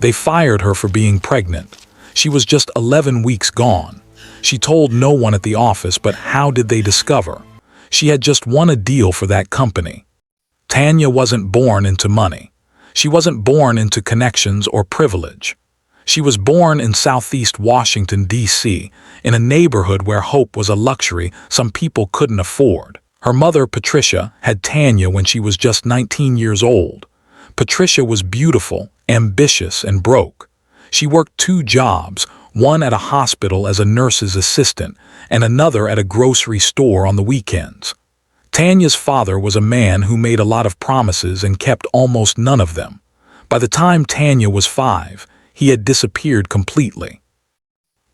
They fired her for being pregnant. She was just 11 weeks gone. She told no one at the office, but how did they discover? She had just won a deal for that company. Tanya wasn't born into money. She wasn't born into connections or privilege. She was born in Southeast Washington, D.C., in a neighborhood where hope was a luxury some people couldn't afford. Her mother, Patricia, had Tanya when she was just 19 years old. Patricia was beautiful, ambitious, and broke. She worked 2 jobs, one at a hospital as a nurse's assistant and another at a grocery store on the weekends. Tanya's father was a man who made a lot of promises and kept almost none of them. By the time Tanya was 5, he had disappeared completely.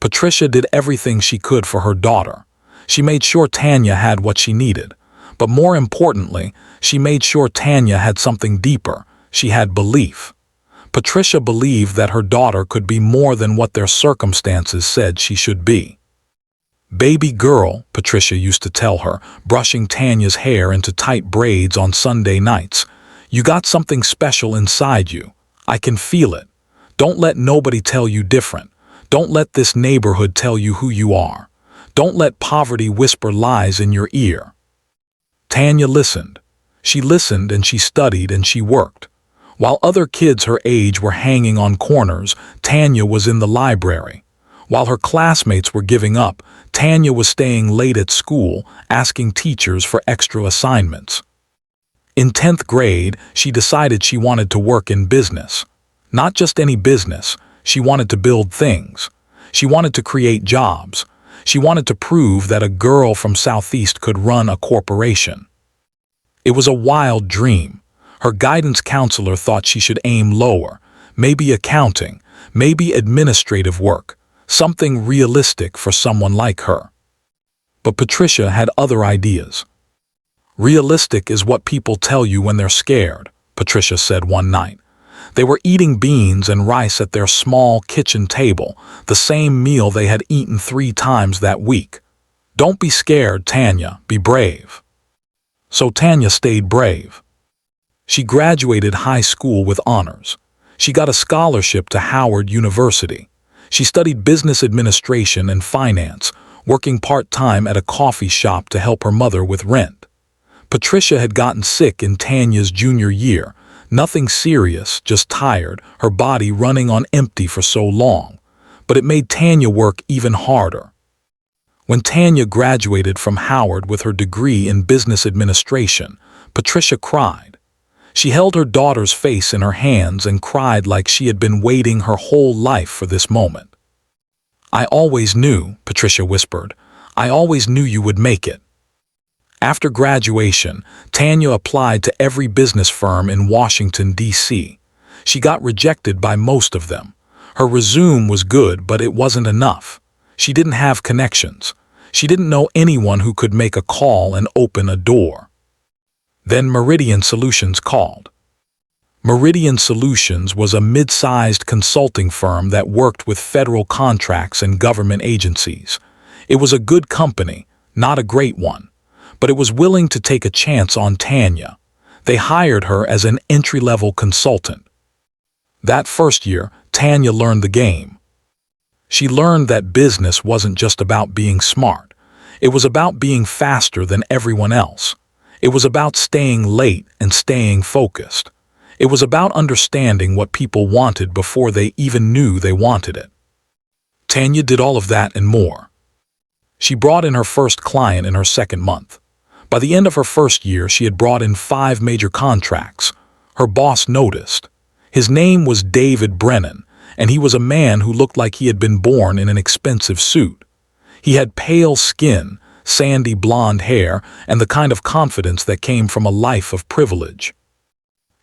Patricia did everything she could for her daughter. She made sure Tanya had what she needed. But more importantly, she made sure Tanya had something deeper. She had belief. Patricia believed that her daughter could be more than what their circumstances said she should be. "Baby girl," Patricia used to tell her, brushing Tanya's hair into tight braids on Sunday nights, "you got something special inside you. I can feel it. Don't let nobody tell you different. Don't let this neighborhood tell you who you are. Don't let poverty whisper lies in your ear." Tanya listened. She listened and she studied and she worked. While other kids her age were hanging on corners, Tanya was in the library. While her classmates were giving up, Tanya was staying late at school, asking teachers for extra assignments. In 10th grade, she decided she wanted to work in business. Not just any business, she wanted to build things. She wanted to create jobs. She wanted to prove that a girl from Southeast could run a corporation. It was a wild dream. Her guidance counselor thought she should aim lower, maybe accounting, maybe administrative work, something realistic for someone like her. But Patricia had other ideas. "Realistic is what people tell you when they're scared," Patricia said one night. They were eating beans and rice at their small kitchen table, the same meal they had eaten 3 times that week. "Don't be scared, Tanya, be brave." So Tanya stayed brave. She graduated high school with honors. She got a scholarship to Howard University. She studied business administration and finance, working part-time at a coffee shop to help her mother with rent. Patricia had gotten sick in Tanya's junior year. Nothing serious, just tired, her body running on empty for so long. But it made Tanya work even harder. When Tanya graduated from Howard with her degree in business administration, Patricia cried. She held her daughter's face in her hands and cried like she had been waiting her whole life for this moment. "I always knew," Patricia whispered, "I always knew you would make it." After graduation, Tanya applied to every business firm in Washington, D.C. She got rejected by most of them. Her resume was good, but it wasn't enough. She didn't have connections. She didn't know anyone who could make a call and open a door. Then Meridian Solutions called. Meridian Solutions was a mid-sized consulting firm that worked with federal contracts and government agencies. It was a good company, not a great one, but it was willing to take a chance on Tanya. They hired her as an entry-level consultant. That first year, Tanya learned the game. She learned that business wasn't just about being smart. It was about being faster than everyone else. It was about staying late and staying focused. It was about understanding what people wanted before they even knew they wanted it. Tanya did all of that and more. She brought in her first client in her second month. By the end of her first year, she had brought in 5 major contracts. Her boss noticed. His name was David Brennan, and he was a man who looked like he had been born in an expensive suit. He had pale skin, sandy blonde hair, and the kind of confidence that came from a life of privilege.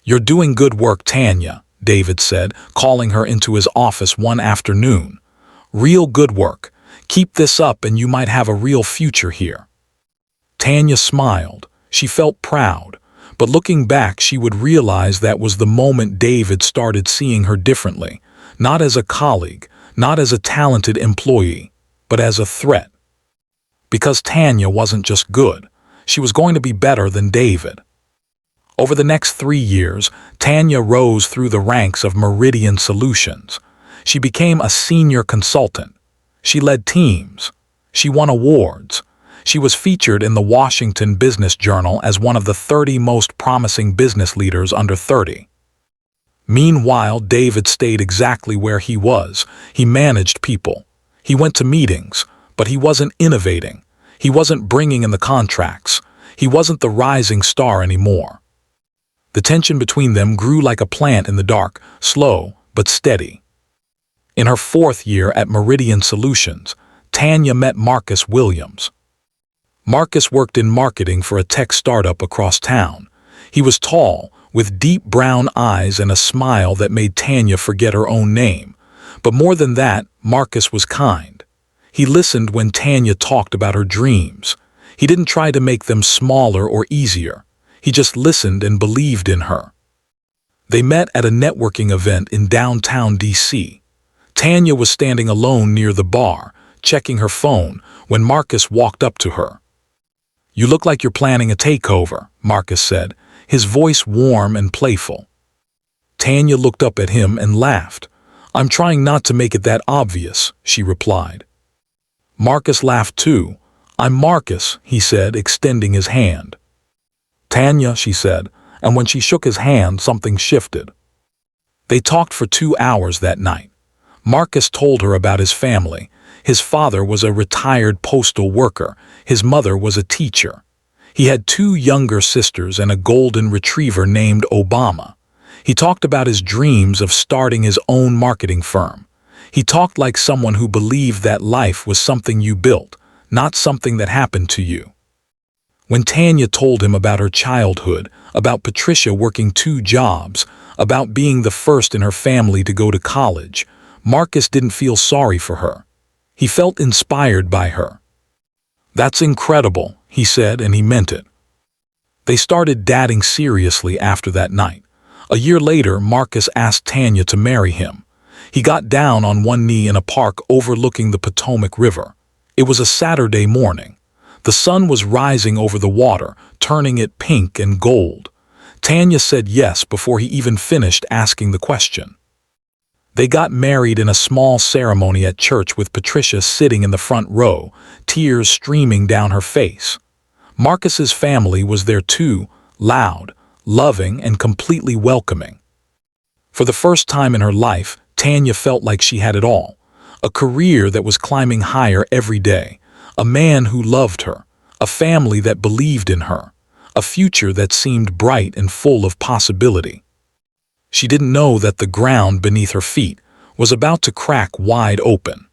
"You're doing good work, Tanya," David said, calling her into his office one afternoon. "Real good work. Keep this up and you might have a real future here." Tanya smiled. She felt proud, but looking back she would realize that was the moment David started seeing her differently, not as a colleague, not as a talented employee, but as a threat. Because Tanya wasn't just good, she was going to be better than David. Over the next 3 years, Tanya rose through the ranks of Meridian Solutions. She became a senior consultant. She led teams. She won awards. She was featured in the Washington Business Journal as one of the 30 most promising business leaders under 30. Meanwhile, David stayed exactly where he was. He managed people. He went to meetings, but he wasn't innovating. He wasn't bringing in the contracts. He wasn't the rising star anymore. The tension between them grew like a plant in the dark, slow but steady. In her 4th year at Meridian Solutions, Tanya met Marcus Williams. Marcus worked in marketing for a tech startup across town. He was tall, with deep brown eyes and a smile that made Tanya forget her own name. But more than that, Marcus was kind. He listened when Tanya talked about her dreams. He didn't try to make them smaller or easier. He just listened and believed in her. They met at a networking event in downtown D.C. Tanya was standing alone near the bar, checking her phone, when Marcus walked up to her. "You look like you're planning a takeover," Marcus said, his voice warm and playful. Tanya looked up at him and laughed. "I'm trying not to make it that obvious," she replied. Marcus laughed too. "I'm Marcus," he said, extending his hand. "Tanya," she said, and when she shook his hand, something shifted. They talked for 2 hours that night. Marcus told her about his family. His father was a retired postal worker. His mother was a teacher. He had 2 younger sisters and a golden retriever named Obama. He talked about his dreams of starting his own marketing firm. He talked like someone who believed that life was something you built, not something that happened to you. When Tanya told him about her childhood, about Patricia working 2 jobs, about being the first in her family to go to college, Marcus didn't feel sorry for her. He felt inspired by her. "That's incredible," he said, and he meant it. They started dating seriously after that night. A year later, Marcus asked Tanya to marry him. He got down on one knee in a park overlooking the Potomac River. It was a Saturday morning. The sun was rising over the water, turning it pink and gold. Tanya said yes before he even finished asking the question. They got married in a small ceremony at church with Patricia sitting in the front row, tears streaming down her face. Marcus's family was there too, loud, loving, and completely welcoming. For the first time in her life, Tanya felt like she had it all. A career that was climbing higher every day, a man who loved her, a family that believed in her, a future that seemed bright and full of possibility. She didn't know that the ground beneath her feet was about to crack wide open.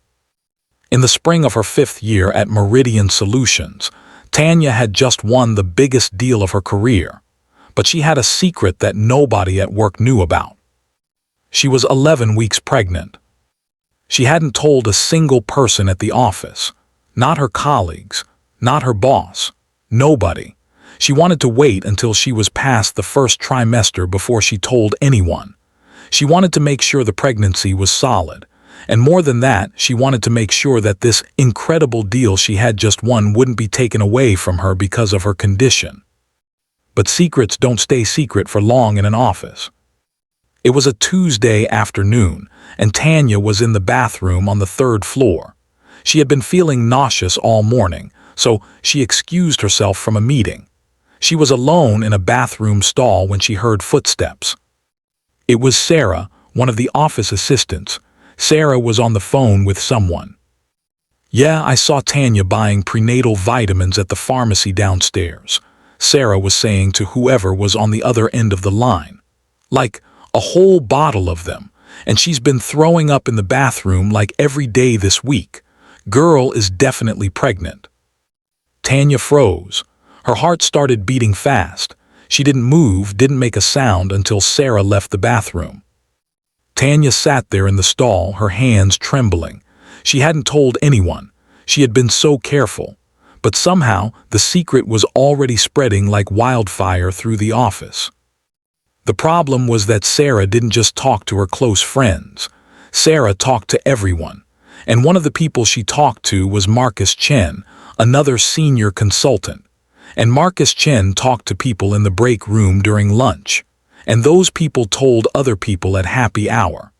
In the spring of her 5th year at Meridian Solutions, Tanya had just won the biggest deal of her career, but she had a secret that nobody at work knew about. She was 11 weeks pregnant. She hadn't told a single person at the office, not her colleagues, not her boss, nobody. She wanted to wait until she was past the first trimester before she told anyone. She wanted to make sure the pregnancy was solid. And more than that, she wanted to make sure that this incredible deal she had just won wouldn't be taken away from her because of her condition. But secrets don't stay secret for long in an office. It was a Tuesday afternoon, and Tanya was in the bathroom on the 3rd floor. She had been feeling nauseous all morning, so she excused herself from a meeting. She was alone in a bathroom stall when she heard footsteps. It was Sarah, one of the office assistants. Sarah was on the phone with someone. "Yeah, I saw Tanya buying prenatal vitamins at the pharmacy downstairs," Sarah was saying to whoever was on the other end of the line. "Like a whole bottle of them, and she's been throwing up in the bathroom like every day this week. Girl is definitely pregnant." Tanya froze. Her heart started beating fast. She didn't move, didn't make a sound until Sarah left the bathroom. Tanya sat there in the stall, her hands trembling. She hadn't told anyone. She had been so careful. But somehow, the secret was already spreading like wildfire through the office. The problem was that Sarah didn't just talk to her close friends. Sarah talked to everyone. And one of the people she talked to was Marcus Chen, another senior consultant. And Marcus Chen talked to people in the break room during lunch, and those people told other people at happy hour.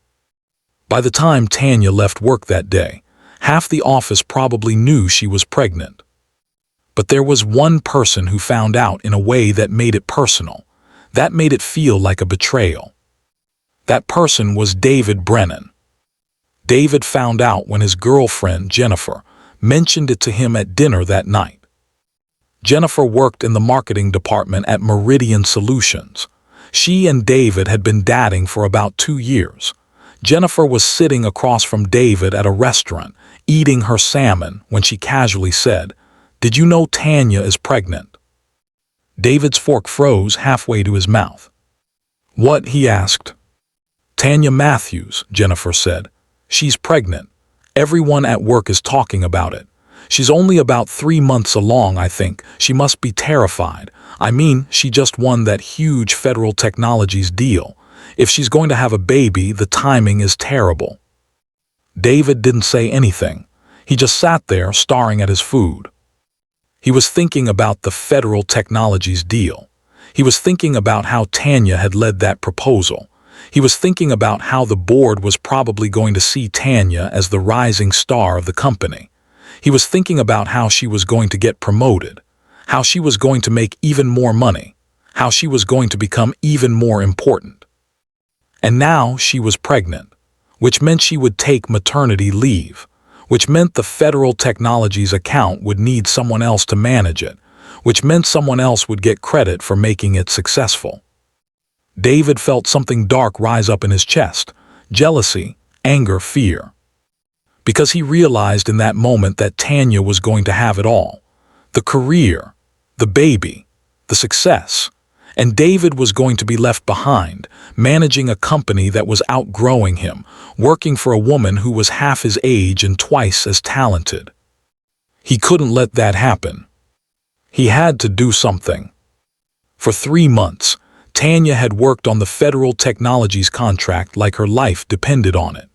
By the time Tanya left work that day, half the office probably knew she was pregnant. But there was one person who found out in a way that made it personal, that made it feel like a betrayal. That person was David Brennan. David found out when his girlfriend, Jennifer, mentioned it to him at dinner that night. Jennifer worked in the marketing department at Meridian Solutions. She and David had been dating for about 2 years. Jennifer was sitting across from David at a restaurant, eating her salmon, when she casually said, "Did you know Tanya is pregnant?" David's fork froze halfway to his mouth. "What?" he asked. "Tanya Matthews," Jennifer said. "She's pregnant. Everyone at work is talking about it. She's only about 3 months along, I think. She must be terrified. I mean, she just won that huge Federal Technologies deal. If she's going to have a baby, the timing is terrible." David didn't say anything. He just sat there staring at his food. He was thinking about the Federal Technologies deal. He was thinking about how Tanya had led that proposal. He was thinking about how the board was probably going to see Tanya as the rising star of the company. He was thinking about how she was going to get promoted, how she was going to make even more money, how she was going to become even more important. And now she was pregnant, which meant she would take maternity leave, which meant the Federal Technologies account would need someone else to manage it, which meant someone else would get credit for making it successful. David felt something dark rise up in his chest, jealousy, anger, fear. Because he realized in that moment that Tanya was going to have it all. The career, the baby, the success. And David was going to be left behind, managing a company that was outgrowing him, working for a woman who was half his age and twice as talented. He couldn't let that happen. He had to do something. For 3 months, Tanya had worked on the Federal Technologies contract like her life depended on it.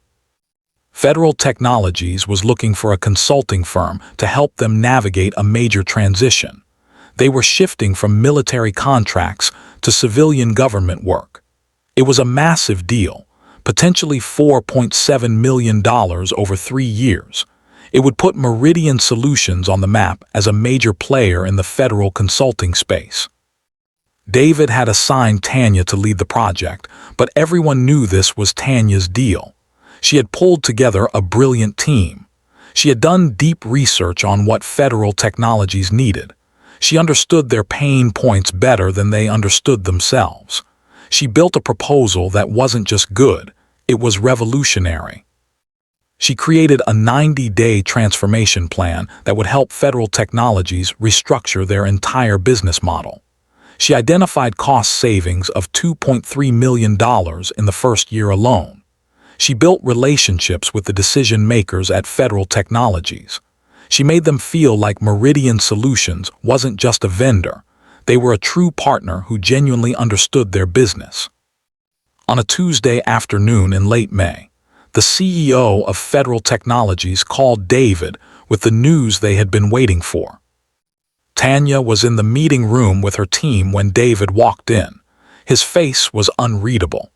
Federal Technologies was looking for a consulting firm to help them navigate a major transition. They were shifting from military contracts to civilian government work. It was a massive deal, potentially $4.7 million over 3 years. It would put Meridian Solutions on the map as a major player in the federal consulting space. David had assigned Tanya to lead the project, but everyone knew this was Tanya's deal. She had pulled together a brilliant team. She had done deep research on what Federal Technologies needed. She understood their pain points better than they understood themselves. She built a proposal that wasn't just good, it was revolutionary. She created a 90-day transformation plan that would help Federal Technologies restructure their entire business model. She identified cost savings of $2.3 million in the first year alone. She built relationships with the decision makers at Federal Technologies. She made them feel like Meridian Solutions wasn't just a vendor. They were a true partner who genuinely understood their business. On a Tuesday afternoon in late May, the CEO of Federal Technologies called David with the news they had been waiting for. Tanya was in the meeting room with her team when David walked in. His face was unreadable.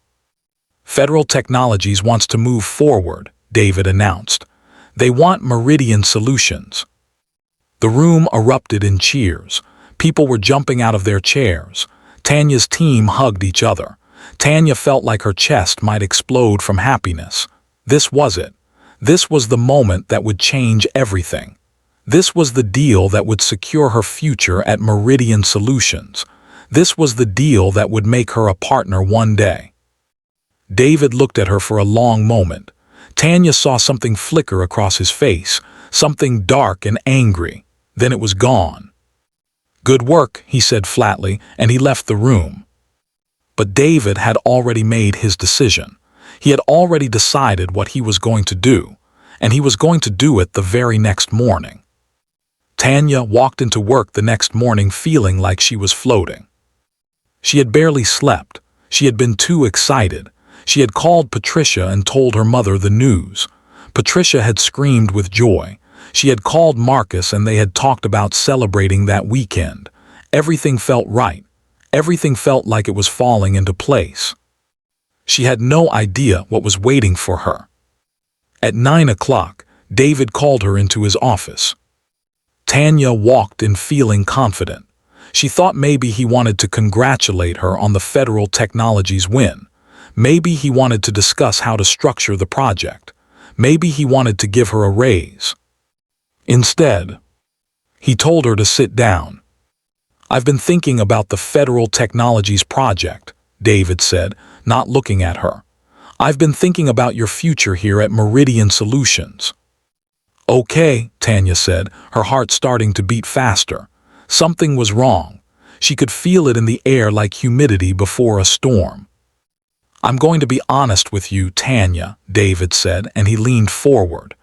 "Federal Technologies wants to move forward," David announced. "They want Meridian Solutions." The room erupted in cheers. People were jumping out of their chairs. Tanya's team hugged each other. Tanya felt like her chest might explode from happiness. This was it. This was the moment that would change everything. This was the deal that would secure her future at Meridian Solutions. This was the deal that would make her a partner one day. David looked at her for a long moment. Tanya saw something flicker across his face, something dark and angry. Then it was gone. "Good work," he said flatly, and he left the room. But David had already made his decision. He had already decided what he was going to do, and he was going to do it the very next morning. Tanya walked into work the next morning feeling like she was floating. She had barely slept. She had been too excited. She had called Patricia and told her mother the news. Patricia had screamed with joy. She had called Marcus and they had talked about celebrating that weekend. Everything felt right. Everything felt like it was falling into place. She had no idea what was waiting for her. At 9 o'clock, David called her into his office. Tanya walked in feeling confident. She thought maybe he wanted to congratulate her on the federal technology's win. Maybe he wanted to discuss how to structure the project. Maybe he wanted to give her a raise. Instead, he told her to sit down. "I've been thinking about the federal technology's project," David said, not looking at her. "I've been thinking about your future here at Meridian Solutions." "Okay," Tanya said, her heart starting to beat faster. Something was wrong. She could feel it in the air like humidity before a storm. "I'm going to be honest with you, Tanya," David said, and he leaned forward.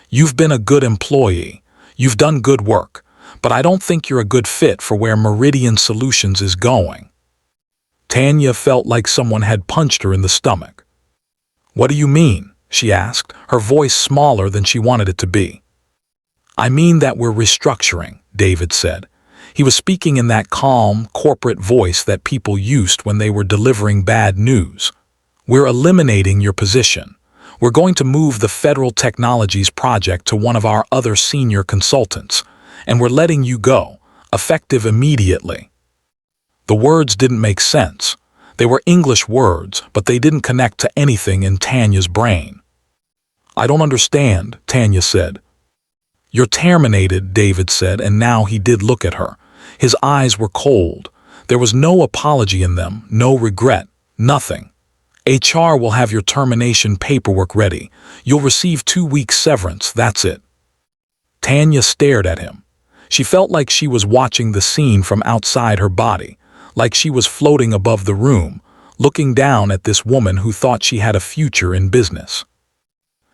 "You've been a good employee. You've done good work, but I don't think you're a good fit for where Meridian Solutions is going." Tanya felt like someone had punched her in the stomach. "What do you mean?" she asked, her voice smaller than she wanted it to be. "I mean that we're restructuring," David said. He was speaking in that calm, corporate voice that people used when they were delivering bad news. "We're eliminating your position. We're going to move the Federal Technologies project to one of our other senior consultants, and we're letting you go, effective immediately." The words didn't make sense. They were English words, but they didn't connect to anything in Tanya's brain. "I don't understand," Tanya said. "You're terminated," David said, and now he did look at her. His eyes were cold. There was no apology in them, no regret, nothing. "HR will have your termination paperwork ready. You'll receive 2 weeks severance, that's it." Tanya stared at him. She felt like she was watching the scene from outside her body, like she was floating above the room, looking down at this woman who thought she had a future in business.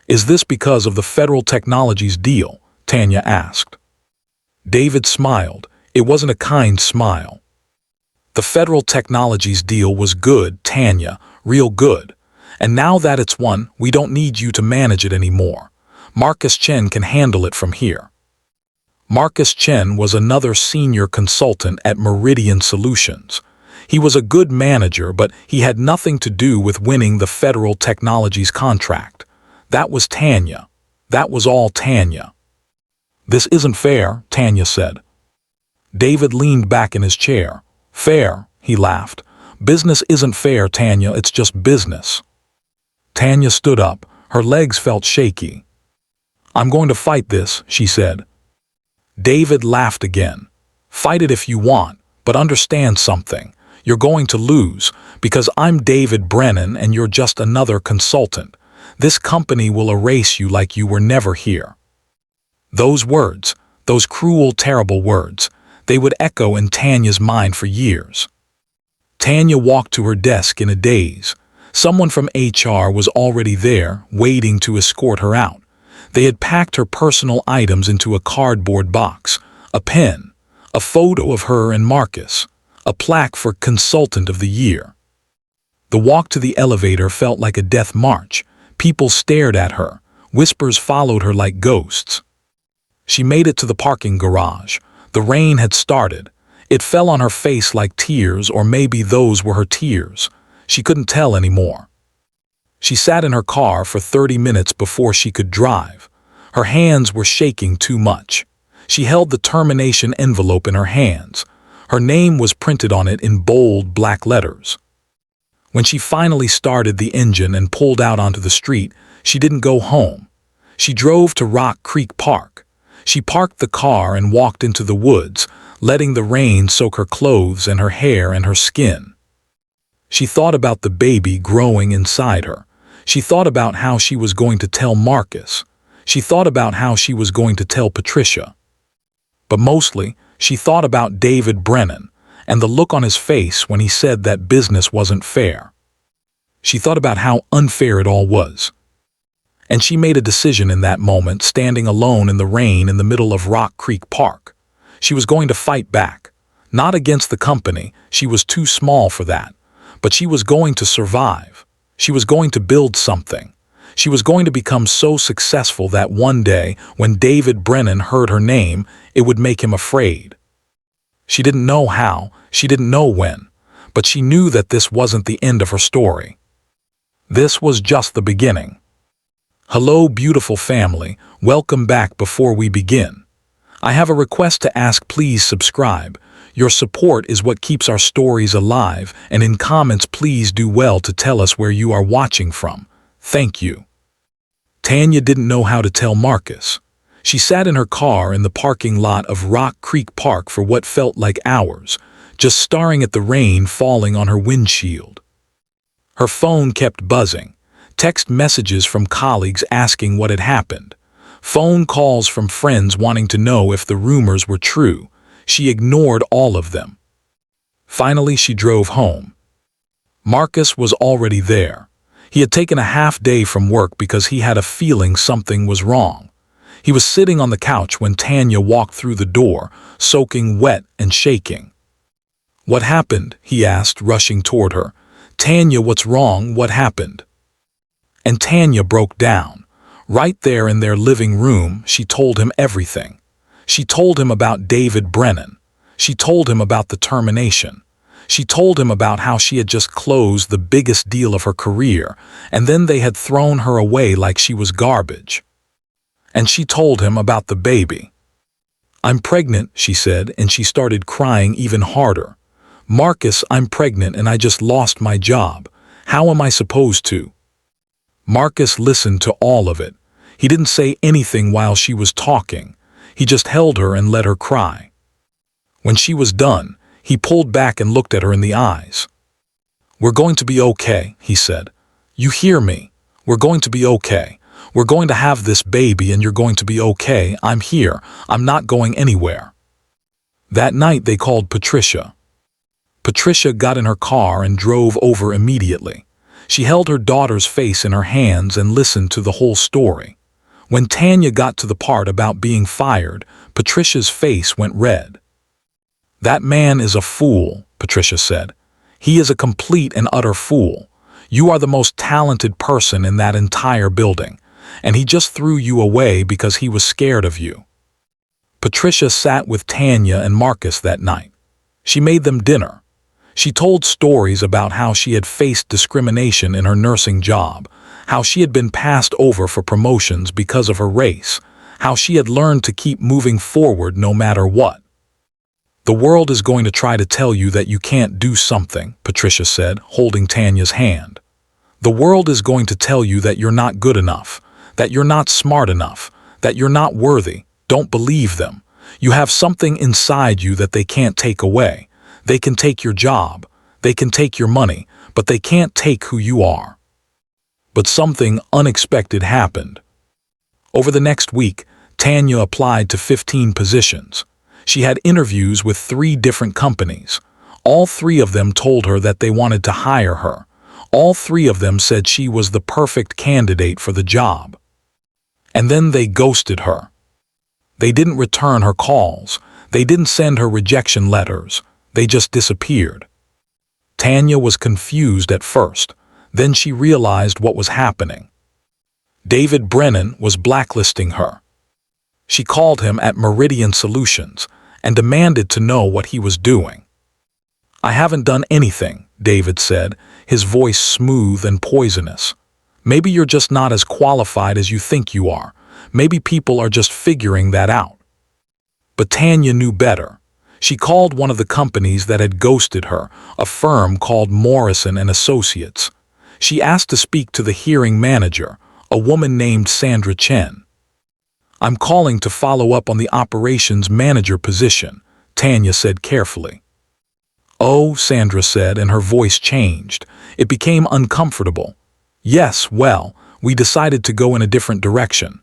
"Is this because of the Federal Technologies deal?" Tanya asked. David smiled. It wasn't a kind smile. "The Federal Technologies deal was good, Tanya, real good. And now that it's won, we don't need you to manage it anymore. Marcus Chen can handle it from here." Marcus Chen was another senior consultant at Meridian Solutions. He was a good manager, but he had nothing to do with winning the Federal Technologies contract. That was Tanya. That was all Tanya. "This isn't fair," Tanya said. David leaned back in his chair. "Fair," he laughed. "Business isn't fair, Tanya, it's just business." Tanya stood up. Her legs felt shaky. "I'm going to fight this," she said. David laughed again. "Fight it if you want, but understand something. You're going to lose, because I'm David Brennan and you're just another consultant. This company will erase you like you were never here." Those words, those cruel, terrible words, they would echo in Tanya's mind for years. Tanya walked to her desk in a daze. Someone from HR was already there, waiting to escort her out. They had packed her personal items into a cardboard box, a pen, a photo of her and Marcus, a plaque for Consultant of the Year. The walk to the elevator felt like a death march. People stared at her. Whispers followed her like ghosts. She made it to the parking garage. The rain had started. It fell on her face like tears, or maybe those were her tears. She couldn't tell anymore. She sat in her car for 30 minutes before she could drive. Her hands were shaking too much. She held the termination envelope in her hands. Her name was printed on it in bold black letters. When she finally started the engine and pulled out onto the street, she didn't go home. She drove to Rock Creek Park. She parked the car and walked into the woods, letting the rain soak her clothes and her hair and her skin. She thought about the baby growing inside her. She thought about how she was going to tell Marcus. She thought about how she was going to tell Patricia. But mostly, she thought about David Brennan and the look on his face when he said that business wasn't fair. She thought about how unfair it all was. And she made a decision in that moment, standing alone in the rain in the middle of Rock Creek Park. She was going to fight back. Not against the company, she was too small for that. But she was going to survive. She was going to build something. She was going to become so successful that one day, when David Brennan heard her name, it would make him afraid. She didn't know how, she didn't know when, but she knew that this wasn't the end of her story. This was just the beginning. Hello, beautiful family. Welcome back. Before we begin, I have a request to ask. Please subscribe. Your support is what keeps our stories alive, and in comments please do well to tell us where you are watching from. Thank you. Tanya didn't know how to tell Marcus. She sat in her car in the parking lot of Rock Creek Park for what felt like hours, just staring at the rain falling on her windshield. Her phone kept buzzing. Text messages from colleagues asking what had happened. Phone calls from friends wanting to know if the rumors were true. She ignored all of them. Finally, she drove home. Marcus was already there. He had taken a half day from work because he had a feeling something was wrong. He was sitting on the couch when Tanya walked through the door, soaking wet and shaking. "What happened?" he asked, rushing toward her. "Tanya, what's wrong? What happened?" And Tanya broke down. Right there in their living room, she told him everything. She told him about David Brennan. She told him about the termination. She told him about how she had just closed the biggest deal of her career, and then they had thrown her away like she was garbage. And she told him about the baby. "I'm pregnant," she said, and she started crying even harder. "Marcus, I'm pregnant and I just lost my job. How am I supposed to?" Marcus listened to all of it. He didn't say anything while she was talking. He just held her and let her cry. When she was done, he pulled back and looked at her in the eyes. "We're going to be okay," he said. "You hear me? We're going to be okay. We're going to have this baby and you're going to be okay. I'm here. I'm not going anywhere." That night they called Patricia. Patricia got in her car and drove over immediately. She held her daughter's face in her hands and listened to the whole story. When Tanya got to the part about being fired, Patricia's face went red. "That man is a fool," Patricia said. "He is a complete and utter fool. You are the most talented person in that entire building, and he just threw you away because he was scared of you." Patricia sat with Tanya and Marcus that night. She made them dinner. She told stories about how she had faced discrimination in her nursing job, how she had been passed over for promotions because of her race, how she had learned to keep moving forward no matter what. "The world is going to try to tell you that you can't do something," Patricia said, holding Tanya's hand. "The world is going to tell you that you're not good enough, that you're not smart enough, that you're not worthy. Don't believe them. You have something inside you that they can't take away. They can take your job, they can take your money, but they can't take who you are." But something unexpected happened. Over the next week, Tanya applied to 15 positions. She had interviews with 3 different companies. All 3 of them told her that they wanted to hire her. All 3 of them said she was the perfect candidate for the job. And then they ghosted her. They didn't return her calls. They didn't send her rejection letters. They just disappeared. Tanya was confused at first. Then she realized what was happening. David Brennan was blacklisting her. She called him at Meridian Solutions and demanded to know what he was doing. "I haven't done anything," David said, his voice smooth and poisonous. "Maybe you're just not as qualified as you think you are. Maybe people are just figuring that out." But Tanya knew better. She called one of the companies that had ghosted her, a firm called Morrison and Associates. She asked to speak to the hearing manager, a woman named Sandra Chen. "I'm calling to follow up on the operations manager position," Tanya said carefully. "Oh," Sandra said, and her voice changed. It became uncomfortable. "Yes, well, we decided to go in a different direction."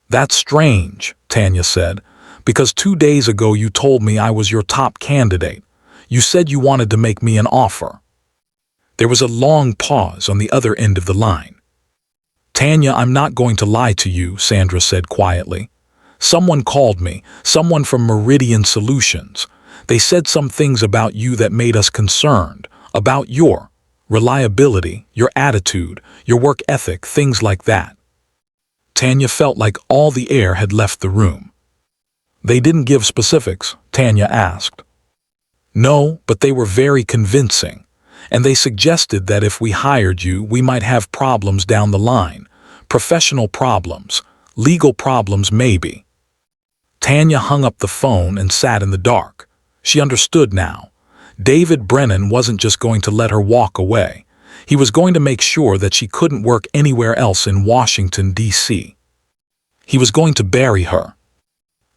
"That's strange," Tanya said, "because 2 days ago you told me I was your top candidate. You said you wanted to make me an offer." There was a long pause on the other end of the line. "Tanya, I'm not going to lie to you," Sandra said quietly. "Someone called me, someone from Meridian Solutions. They said some things about you that made us concerned, about your reliability, your attitude, your work ethic, things like that." Tanya felt like all the air had left the room. "They didn't give specifics?" Tanya asked. No, but they were very convincing. And they suggested that if we hired you, we might have problems down the line. Professional problems, legal problems maybe. Tanya hung up the phone and sat in the dark. She understood now. David Brennan wasn't just going to let her walk away. He was going to make sure that she couldn't work anywhere else in Washington, D.C. He was going to bury her.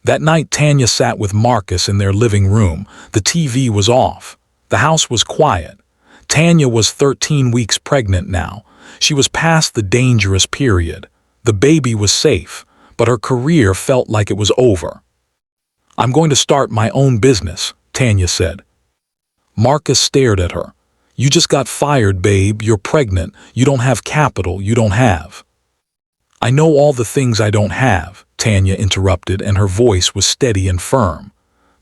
That night Tanya sat with Marcus in their living room. The TV was off. The house was quiet. Tanya was 13 weeks pregnant now. She was past the dangerous period. The baby was safe, but her career felt like it was over. "I'm going to start my own business," Tanya said. Marcus stared at her. "You just got fired, babe. You're pregnant. You don't have capital. You don't have." "I know all the things I don't have," Tanya interrupted, and her voice was steady and firm.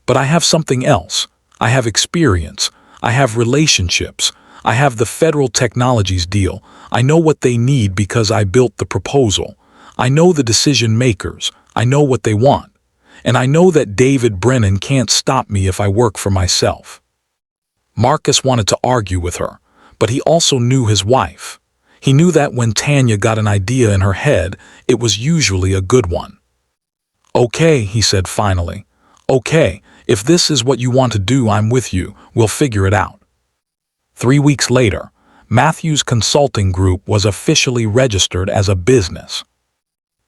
"But I have something else. I have experience. I have relationships. I have the federal technologies deal. I know what they need because I built the proposal. I know the decision makers. I know what they want. And I know that David Brennan can't stop me if I work for myself." Marcus wanted to argue with her, but he also knew his wife. He knew that when Tanya got an idea in her head, it was usually a good one. "Okay," he said finally. "Okay, if this is what you want to do, I'm with you. We'll figure it out." 3 weeks later, Matthews Consulting Group was officially registered as a business.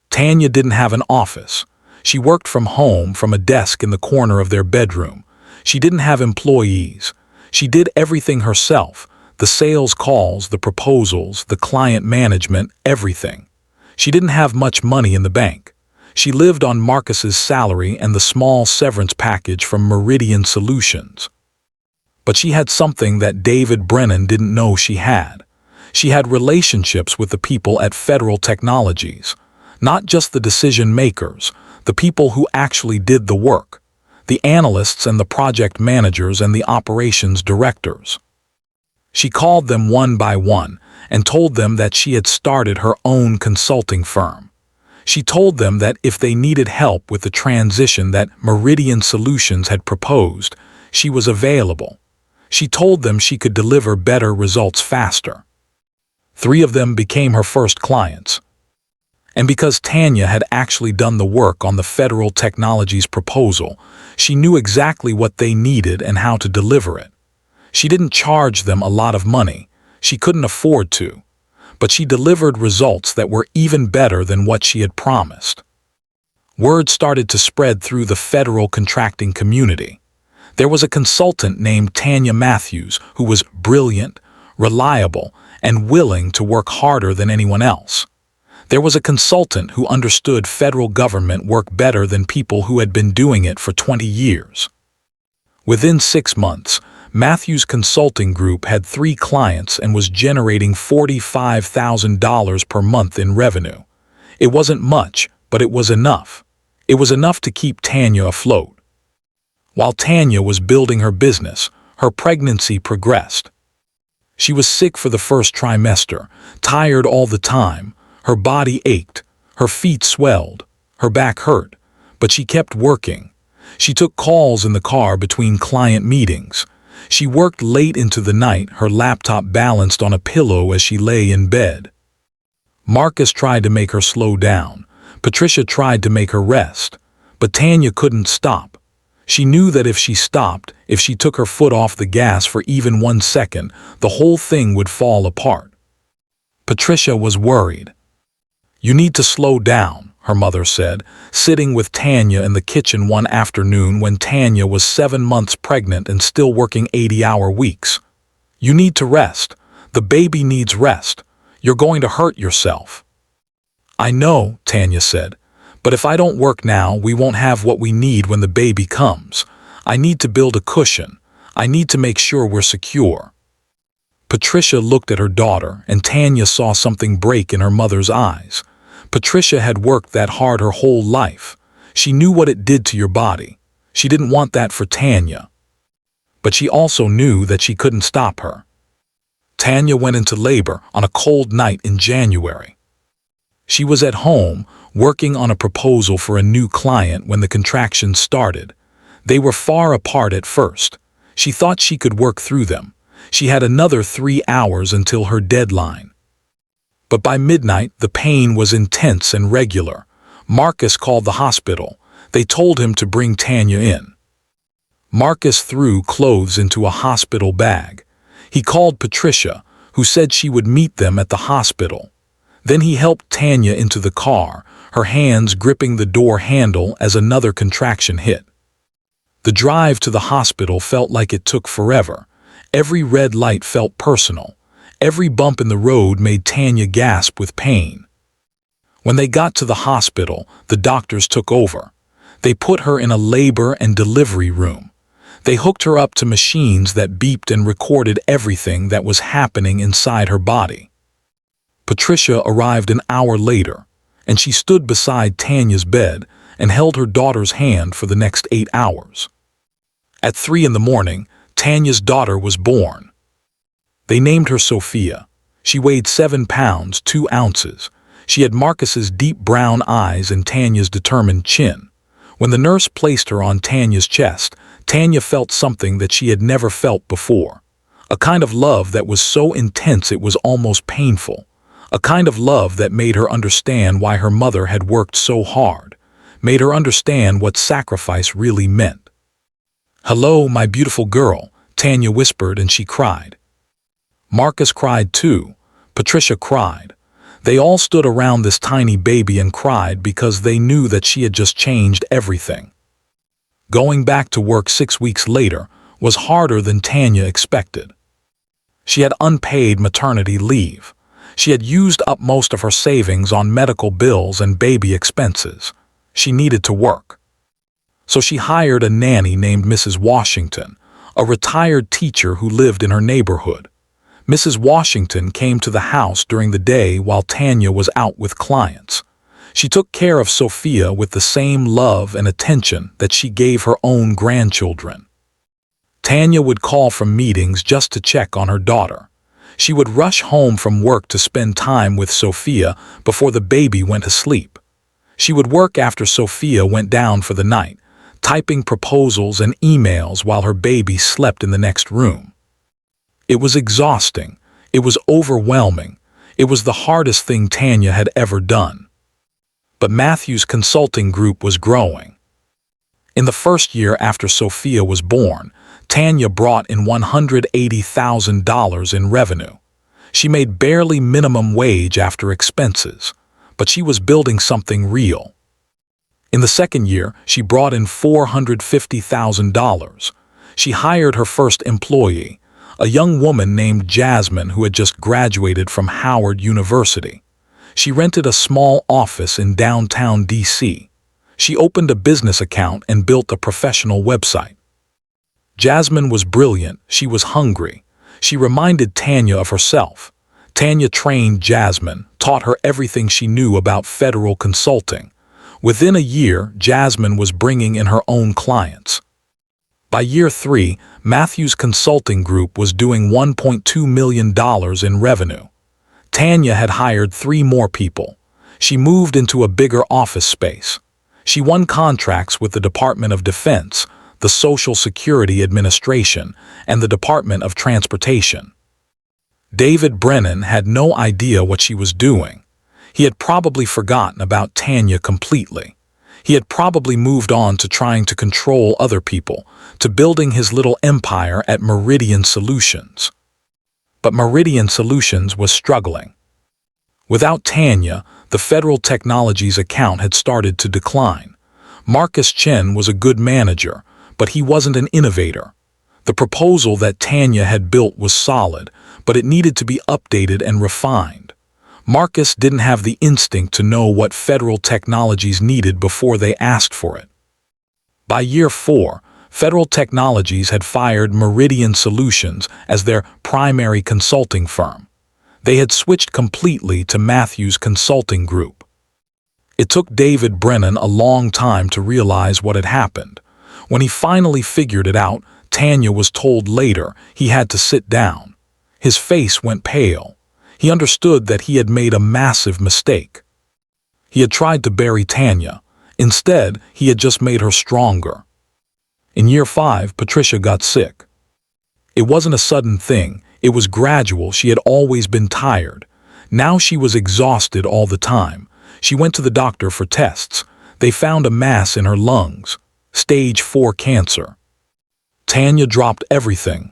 Tanya didn't have an office. She worked from home from a desk in the corner of their bedroom. She didn't have employees. She did everything herself, the sales calls, the proposals, the client management, everything. She didn't have much money in the bank. She lived on Marcus's salary and the small severance package from Meridian Solutions. But she had something that David Brennan didn't know she had. She had relationships with the people at Federal Technologies, not just the decision makers, the people who actually did the work, the analysts and the project managers and the operations directors. She called them one by one and told them that she had started her own consulting firm. She told them that if they needed help with the transition that Meridian Solutions had proposed, she was available. She told them she could deliver better results faster. 3 of them became her first clients. And because Tanya had actually done the work on the Federal Technologies proposal, she knew exactly what they needed and how to deliver it. She didn't charge them a lot of money. She couldn't afford to. But she delivered results that were even better than what she had promised. Word started to spread through the federal contracting community. There was a consultant named Tanya Matthews who was brilliant, reliable, and willing to work harder than anyone else. There was a consultant who understood federal government work better than people who had been doing it for 20 years. Within 6 months, Matthews Consulting Group had 3 clients and was generating $45,000 per month in revenue. It wasn't much, but it was enough. It was enough to keep Tanya afloat. While Tanya was building her business, her pregnancy progressed. She was sick for the first trimester, tired all the time. Her body ached, her feet swelled, her back hurt, but she kept working. She took calls in the car between client meetings. She worked late into the night, her laptop balanced on a pillow as she lay in bed. Marcus tried to make her slow down. Patricia tried to make her rest. But Tanya couldn't stop. She knew that if she stopped, if she took her foot off the gas for even 1 second, the whole thing would fall apart. Patricia was worried. "You need to slow down," her mother said, sitting with Tanya in the kitchen one afternoon when Tanya was 7 months pregnant and still working 80-hour weeks. "You need to rest. The baby needs rest. You're going to hurt yourself." "I know," Tanya said, "but if I don't work now, we won't have what we need when the baby comes. I need to build a cushion. I need to make sure we're secure." Patricia looked at her daughter, and Tanya saw something break in her mother's eyes. Patricia had worked that hard her whole life. She knew what it did to your body. She didn't want that for Tanya. But she also knew that she couldn't stop her. Tanya went into labor on a cold night in January. She was at home, working on a proposal for a new client when the contractions started. They were far apart at first. She thought she could work through them. She had another 3 hours until her deadline. But by midnight, the pain was intense and regular. Marcus called the hospital. They told him to bring Tanya in. Marcus threw clothes into a hospital bag. He called Patricia, who said she would meet them at the hospital. Then he helped Tanya into the car, her hands gripping the door handle as another contraction hit. The drive to the hospital felt like it took forever. Every red light felt personal. Every bump in the road made Tanya gasp with pain. When they got to the hospital, the doctors took over. They put her in a labor and delivery room. They hooked her up to machines that beeped and recorded everything that was happening inside her body. Patricia arrived an hour later, and she stood beside Tanya's bed and held her daughter's hand for the next 8 hours. At 3 in the morning, Tanya's daughter was born. They named her Sophia. She weighed 7 pounds, 2 ounces. She had Marcus's deep brown eyes and Tanya's determined chin. When the nurse placed her on Tanya's chest, Tanya felt something that she had never felt before. A kind of love that was so intense it was almost painful. A kind of love that made her understand why her mother had worked so hard, made her understand what sacrifice really meant. "Hello, my beautiful girl," Tanya whispered, and she cried. Marcus cried too. Patricia cried. They all stood around this tiny baby and cried because they knew that she had just changed everything. Going back to work 6 weeks later was harder than Tanya expected. She had unpaid maternity leave. She had used up most of her savings on medical bills and baby expenses. She needed to work. So she hired a nanny named Mrs. Washington, a retired teacher who lived in her neighborhood. Mrs. Washington came to the house during the day while Tanya was out with clients. She took care of Sophia with the same love and attention that she gave her own grandchildren. Tanya would call from meetings just to check on her daughter. She would rush home from work to spend time with Sophia before the baby went to sleep. She would work after Sophia went down for the night, typing proposals and emails while her baby slept in the next room. It was exhausting. It was overwhelming. It was the hardest thing Tanya had ever done. But Matthew's consulting group was growing. In the first year after Sophia was born, Tanya brought in $180,000 in revenue. She made barely minimum wage after expenses, but she was building something real. In the second year, she brought in $450,000. She hired her first employee, a young woman named Jasmine who had just graduated from Howard University. She rented a small office in downtown D.C. She opened a business account and built a professional website. Jasmine was brilliant. She was hungry. She reminded Tanya of herself. Tanya trained Jasmine, taught her everything she knew about federal consulting. Within a year, Jasmine was bringing in her own clients. By year 3, Matthew's consulting group was doing $1.2 million in revenue. Tanya had hired 3 more people. She moved into a bigger office space. She won contracts with the Department of Defense, the Social Security Administration, and the Department of Transportation. David Brennan had no idea what she was doing. He had probably forgotten about Tanya completely. He had probably moved on to trying to control other people, to building his little empire at Meridian Solutions. But Meridian Solutions was struggling. Without Tanya, the Federal Technologies account had started to decline. Marcus Chen was a good manager, but he wasn't an innovator. The proposal that Tanya had built was solid, but it needed to be updated and refined. Marcus didn't have the instinct to know what Federal Technologies needed before they asked for it. By year 4, Federal Technologies had fired Meridian Solutions as their primary consulting firm. They had switched completely to Matthew's consulting group. It took David Brennan a long time to realize what had happened. When he finally figured it out, Tanya was told later he had to sit down. His face went pale. He understood that he had made a massive mistake. He had tried to bury Tanya. Instead, he had just made her stronger. In year 5, Patricia got sick. It wasn't a sudden thing. It was gradual. She had always been tired. Now she was exhausted all the time. She went to the doctor for tests. They found a mass in her lungs. Stage 4 cancer. Tanya dropped everything.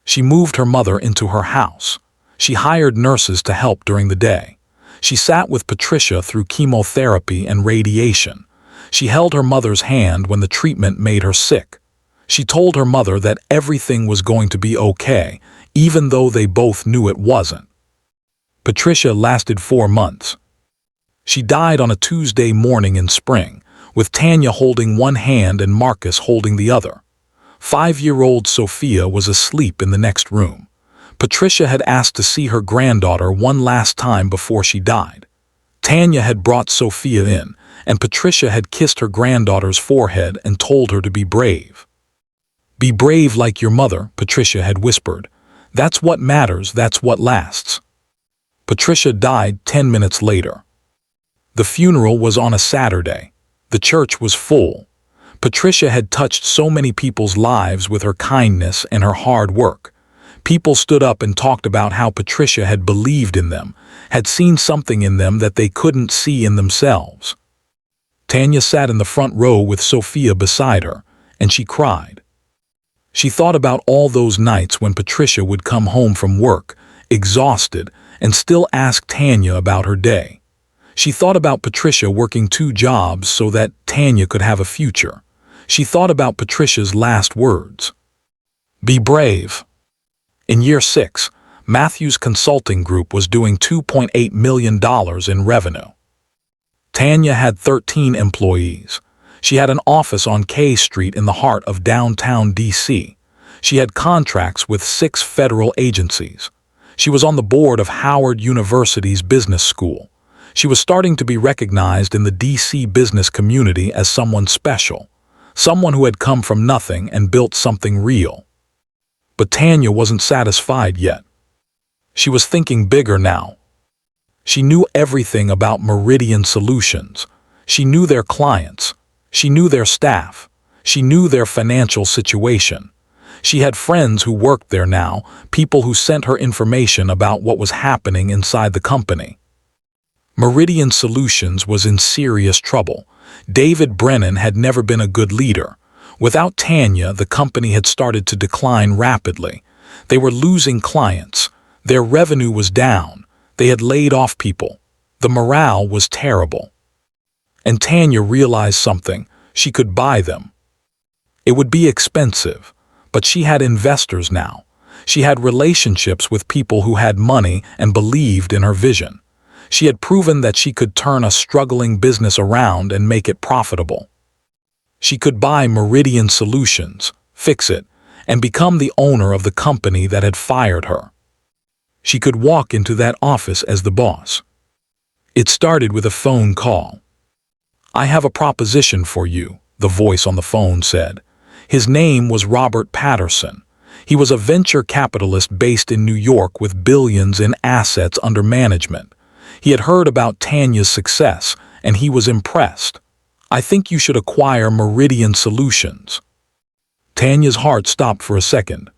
She moved her mother into her house. She hired nurses to help during the day. She sat with Patricia through chemotherapy and radiation. She held her mother's hand when the treatment made her sick. She told her mother that everything was going to be okay, even though they both knew it wasn't. Patricia lasted 4 months. She died on a Tuesday morning in spring, with Tanya holding one hand and Marcus holding the other. 5-year-old Sophia was asleep in the next room. Patricia had asked to see her granddaughter one last time before she died. Tanya had brought Sophia in, and Patricia had kissed her granddaughter's forehead and told her to be brave. "Be brave like your mother," Patricia had whispered. "That's what matters, that's what lasts." Patricia died 10 minutes later. The funeral was on a Saturday. The church was full. Patricia had touched so many people's lives with her kindness and her hard work. People stood up and talked about how Patricia had believed in them, had seen something in them that they couldn't see in themselves. Tanya sat in the front row with Sophia beside her, and she cried. She thought about all those nights when Patricia would come home from work, exhausted, and still ask Tanya about her day. She thought about Patricia working 2 jobs so that Tanya could have a future. She thought about Patricia's last words. "Be brave." In year 6, Matthew's consulting group was doing $2.8 million in revenue. Tanya had 13 employees. She had an office on K Street in the heart of downtown D.C. She had contracts with 6 federal agencies. She was on the board of Howard University's business school. She was starting to be recognized in the D.C. business community as someone special, someone who had come from nothing and built something real. But Tanya wasn't satisfied yet. She was thinking bigger now. She knew everything about Meridian Solutions. She knew their clients. She knew their staff. She knew their financial situation. She had friends who worked there now, people who sent her information about what was happening inside the company. Meridian Solutions was in serious trouble. David Brennan had never been a good leader. Without Tanya, the company had started to decline rapidly. They were losing clients. Their revenue was down. They had laid off people. The morale was terrible. And Tanya realized something. She could buy them. It would be expensive, but she had investors now. She had relationships with people who had money and believed in her vision. She had proven that she could turn a struggling business around and make it profitable. She could buy Meridian Solutions, fix it, and become the owner of the company that had fired her. She could walk into that office as the boss. It started with a phone call. "I have a proposition for you," the voice on the phone said. His name was Robert Patterson. He was a venture capitalist based in New York with billions in assets under management. He had heard about Tanya's success, and he was impressed. "I think you should acquire Meridian Solutions." Tanya's heart stopped for a second.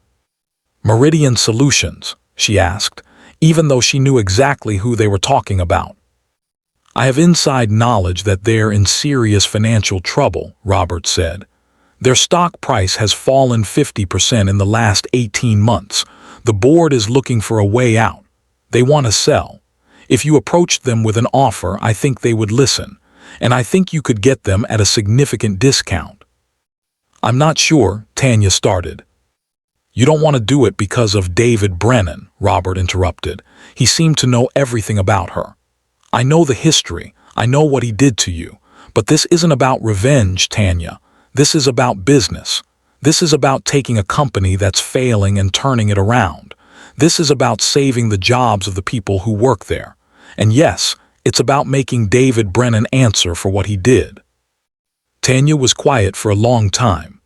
"Meridian Solutions?" she asked, even though she knew exactly who they were talking about. "I have inside knowledge that they're in serious financial trouble," Robert said. "Their stock price has fallen 50% in the last 18 months. The board is looking for a way out. They want to sell. If you approached them with an offer, I think they would listen, and I think you could get them at a significant discount." "I'm not sure," Tanya started. "You don't want to do it because of David Brennan," Robert interrupted. He seemed to know everything about her. "I know the history. I know what he did to you. But this isn't about revenge, Tanya. This is about business. This is about taking a company that's failing and turning it around. This is about saving the jobs of the people who work there. And yes, it's about making David Brennan answer for what he did." Tanya was quiet for a long time.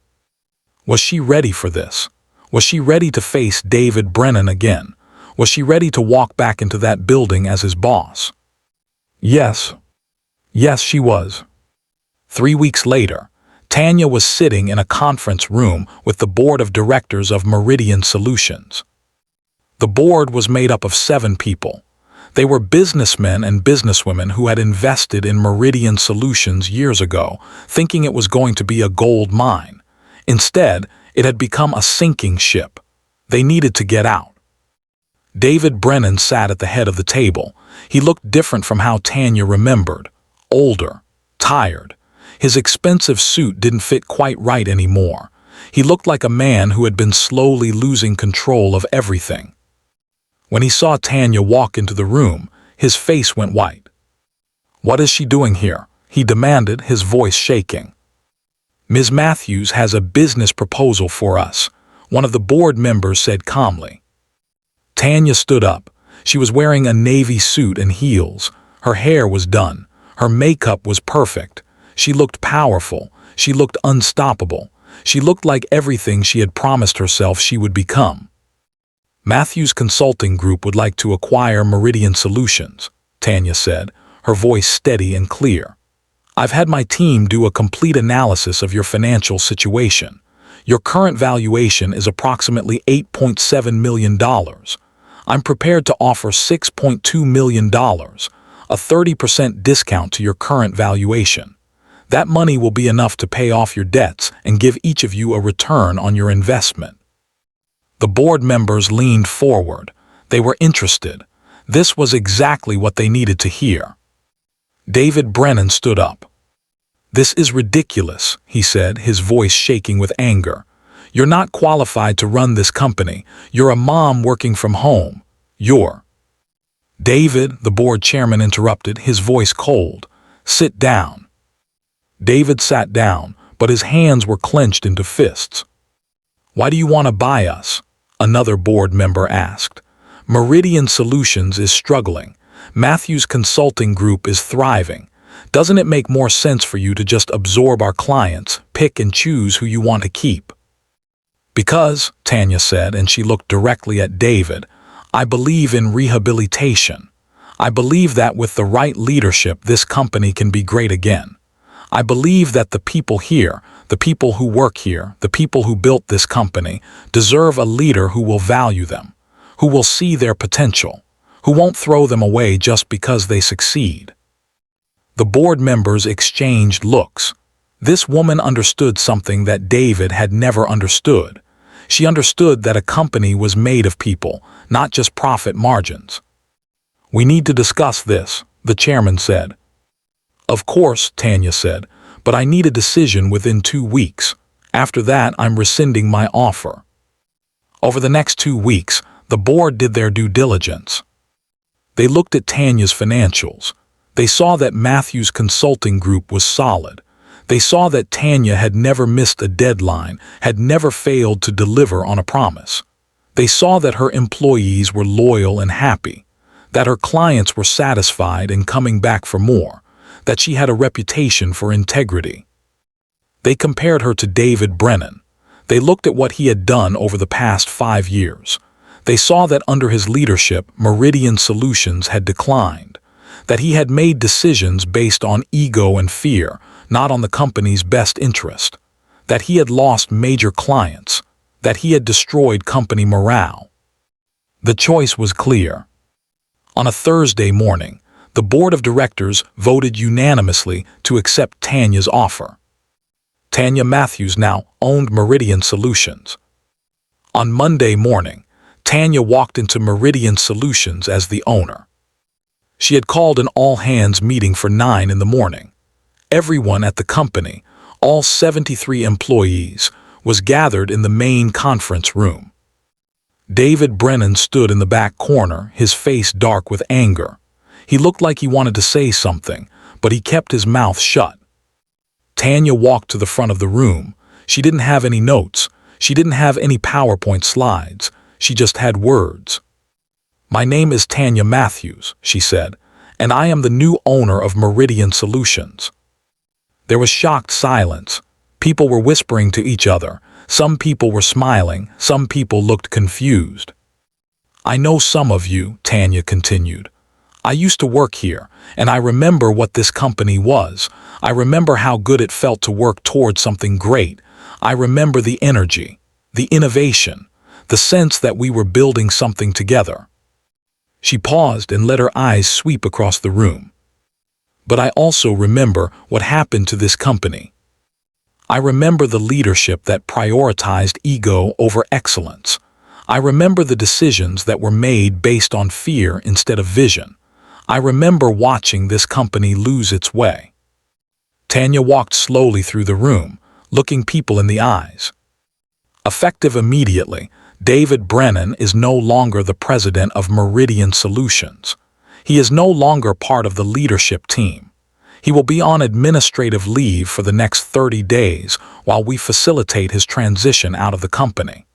Was she ready for this? Was she ready to face David Brennan again? Was she ready to walk back into that building as his boss? Yes. Yes, she was. 3 weeks later, Tanya was sitting in a conference room with the board of directors of Meridian Solutions. The board was made up of 7 people. They were businessmen and businesswomen who had invested in Meridian Solutions years ago, thinking it was going to be a gold mine. Instead, it had become a sinking ship. They needed to get out. David Brennan sat at the head of the table. He looked different from how Tanya remembered. Older, tired. His expensive suit didn't fit quite right anymore. He looked like a man who had been slowly losing control of everything. When he saw Tanya walk into the room, his face went white. "What is she doing here?" he demanded, his voice shaking. "Ms. Matthews has a business proposal for us," one of the board members said calmly. Tanya stood up. She was wearing a navy suit and heels. Her hair was done. Her makeup was perfect. She looked powerful. She looked unstoppable. She looked like everything she had promised herself she would become. "Matthews Consulting Group would like to acquire Meridian Solutions," Tanya said, her voice steady and clear. "I've had my team do a complete analysis of your financial situation. Your current valuation is approximately $8.7 million. I'm prepared to offer $6.2 million, a 30% discount to your current valuation. That money will be enough to pay off your debts and give each of you a return on your investment." The board members leaned forward. They were interested. This was exactly what they needed to hear. David Brennan stood up. "This is ridiculous," he said, his voice shaking with anger. "You're not qualified to run this company. You're a mom working from home. You're—" "David," the board chairman interrupted, his voice cold. "Sit down." David sat down, but his hands were clenched into fists. "Why do you want to buy us?" another board member asked. "Meridian Solutions is struggling. Matthews Consulting Group is thriving. Doesn't it make more sense for you to just absorb our clients, pick and choose who you want to keep?" "Because," Tanya said, and she looked directly at David, "I believe in rehabilitation. I believe that with the right leadership, this company can be great again. I believe that the people here, the people who work here, the people who built this company, deserve a leader who will value them, who will see their potential, who won't throw them away just because they succeed." The board members exchanged looks. This woman understood something that David had never understood. She understood that a company was made of people, not just profit margins. "We need to discuss this," the chairman said. "Of course," Tanya said, "but I need a decision within 2 weeks. After that, I'm rescinding my offer." Over the next 2 weeks, the board did their due diligence. They looked at Tanya's financials. They saw that Matthews Consulting Group was solid. They saw that Tanya had never missed a deadline, had never failed to deliver on a promise. They saw that her employees were loyal and happy, that her clients were satisfied and coming back for more, that she had a reputation for integrity. They compared her to David Brennan. They looked at what he had done over the past 5 years. They saw that under his leadership, Meridian Solutions had declined, that he had made decisions based on ego and fear, not on the company's best interest, that he had lost major clients, that he had destroyed company morale. The choice was clear. On a Thursday morning, the board of directors voted unanimously to accept Tanya's offer. Tanya Matthews now owned Meridian Solutions. On Monday morning, Tanya walked into Meridian Solutions as the owner. She had called an all-hands meeting for 9 in the morning. Everyone at the company, all 73 employees, was gathered in the main conference room. David Brennan stood in the back corner, his face dark with anger. He looked like he wanted to say something, but he kept his mouth shut. Tanya walked to the front of the room. She didn't have any notes. She didn't have any PowerPoint slides. She just had words. "My name is Tanya Matthews," she said, "and I am the new owner of Meridian Solutions." There was shocked silence. People were whispering to each other. Some people were smiling. Some people looked confused. "I know some of you," Tanya continued. I used to work here, and I remember what this company was. I remember how good it felt to work towards something great. I remember the energy, the innovation, the sense that we were building something together." She paused and let her eyes sweep across the room. "But I also remember what happened to this company. I remember the leadership that prioritized ego over excellence. I remember the decisions that were made based on fear instead of vision. I remember watching this company lose its way." Tanya walked slowly through the room, looking people in the eyes. Effective immediately, David Brennan is no longer the president of Meridian Solutions. He is no longer part of the leadership team. He will be on administrative leave for the next 30 days while we facilitate his transition out of the company.